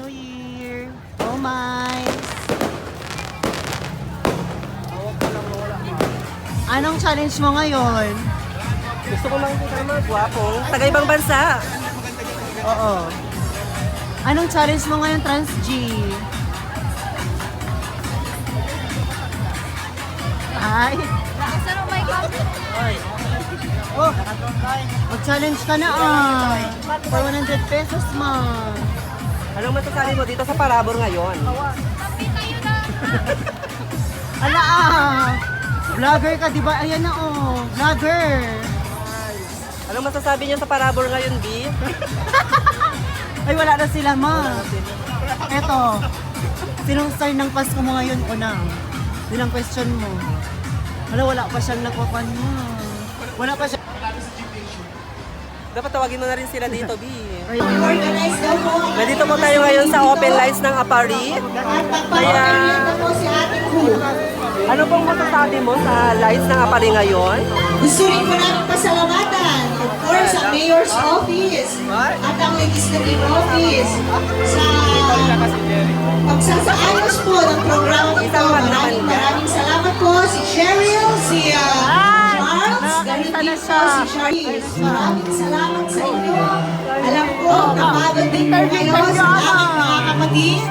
New Year! Oh my! Anong challenge mo ngayon? Gusto ko lang kita mga gwapong taga-ibang bansa. Oo. Anong challenge mo ngayon, Trans G? Ay! Oh! Mag-challenge ka na for 100 pesos man. Anong masasabi mo dito sa Parabor ngayon? Ala Vlogger ka, di ba? Ayan na vlogger. Anong masasabi niyo sa Parabor ngayon, B? Ay, wala na sila, ma. Eto. Sinong star ng Pasko mo ngayon? Una. Yun ang question mo. Wala pa siyang nagpapan mo. Wala pa siya. Dapat tawagin mo na rin sila dito, B. Organize daw po. Nandito po tayo ngayon sa open lights ng Apari. Kaya, po si Ate Ku. ano pong masasabi mo sa lights ng Apari ngayon? Gusto rin po namin pasalamatan, of course, ang Mayor's Office at ang Legislative Office sa pagsasaayos po ng programa ito. Maraming salamat po si Cheryl, si Charles, ganito din po si Charles. Maraming salamat sa inyo. Alam ko, napagod din po kayo sa aking mga kapatid.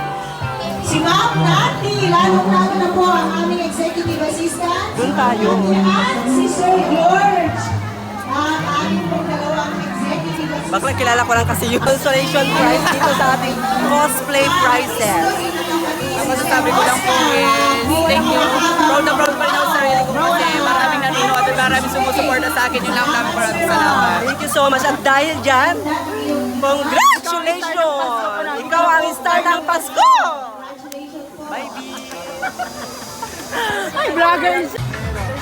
Si Ma'am Nati, lalong-lalo na po ang aming executive assistant. Doon tayo. At si Sir George, ang aming pong dalawang executive assistant. Bakla kilala ko lang kasi yung consolation prize dito sa ating cosplay prizes. Ang masasabi ko lang po is, thank you. Proud na proud pa rin ako sa sarili ko kasi maraming nanonood at maraming sumusuporta sa akin. Yun lang namin maraming salamat. Thank you so much. At dahil dyan, congratulations! Ikaw ang star ng Pasko! Bye, B! Ay, vlogger siya.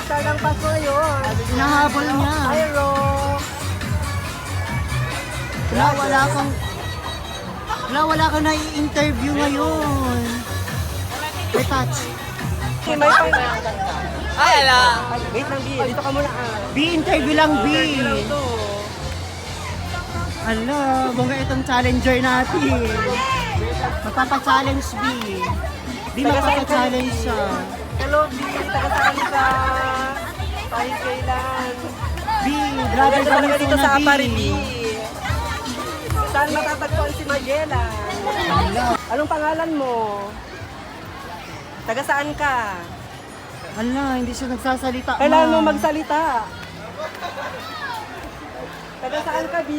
Star ng Pasko yun. Hinahabol niya. Hi, Ro! Wala kang nai-interview ngayon. May touch. May pang... Ay, ala. Wait lang, B. Dito ka muna. B, interview lang, B. Ito. Ala, bunga itong challenger natin. Magpapa-challenge, B. B, magpapa-challenge siya. Hello, B. Taga-saan ka? Tayo kailan? B, brother Talaga kami dito na, sa B. Apari, B. Saan matatagpuan si Magela? Anong pangalan mo? Taga saan ka? Ala, hindi siya nagsasalita. Kailangan mo ma. magsalita. Taga saan ka, B?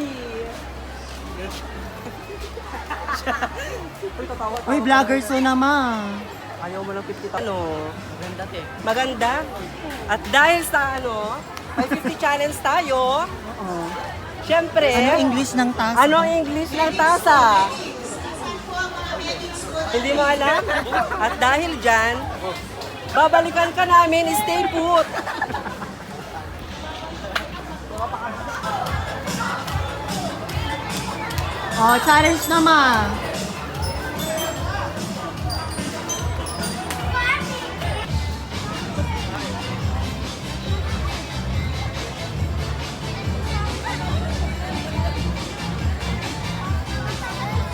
Uy, tatawa. Uy, vlogger so naman. Ayaw mo ng 50,000. Ano? Maganda, te. Maganda? At dahil sa may 50 challenge tayo, Oo. syempre, Ano English ng task? ano ang English ng tasa? Hindi mo alam? At dahil dyan, babalikan ka namin, stay put. Oh, challenge naman.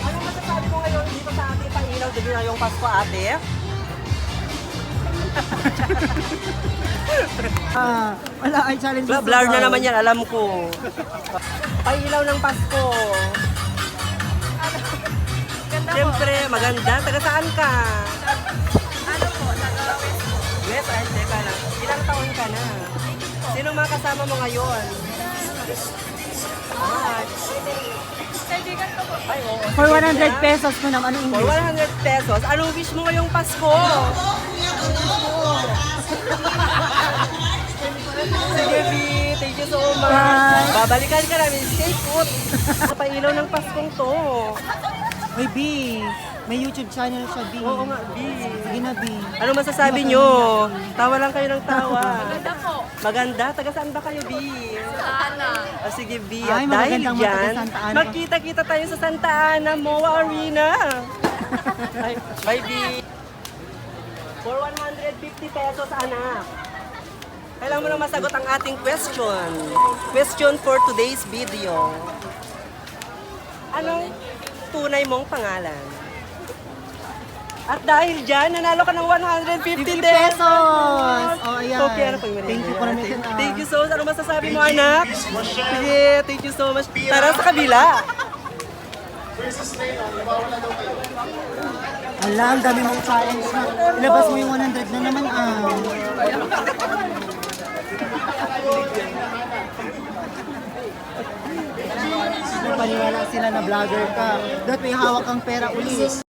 Ano masasabi mo ngayon dito sa ating pang-ilaw dito na yung Pasko, ate? Wala, ay challenge. Blur na naman yan, alam ko. Pang-ilaw ng Pasko. Siyempre, maganda. Taga saan ka? Ano po, West, ay, teka lang. Ilang taon ka na? Sino mga kasama mo ngayon? kaibigan ko po. Ay, oo. For 100 pesos mo naman, anong For English? 100 pesos. Anong wish mo ngayong Pasko? Sige, B. Thank you so much. Bye. Babalikan ka namin. Stay put. Sa pailaw ng Paskong to. Uy, B, may YouTube channel siya, B. Oo nga, B. Sige na, B. Ano masasabi nyo? Tawa lang kayo ng tawa. Ganda po. Maganda? Taga saan ba kayo, B? Sana. O sige, B. Ay, At dahil magagandang dyan, mga taga Santa Ana. magkita-kita tayo sa Santa Ana MOA Arena. Ay, bye, B. For 150 pesos, anak. Kailangan mo na masagot ang ating question. Question for today's video. Anong tunay mong pangalan? At dahil dyan, nanalo ka ng 150 50 pesos! Oh, ayan. Okay, ano pang Thank you po namin. Thank you so much. Ano masasabi mo, anak? Sige, thank you so much. Tara sa kabila. Ala, ang dami mong challenge na. Ilabas mo yung 100 na naman, Paniwala sila na vlogger ka. Dapat may hawak kang pera ulit.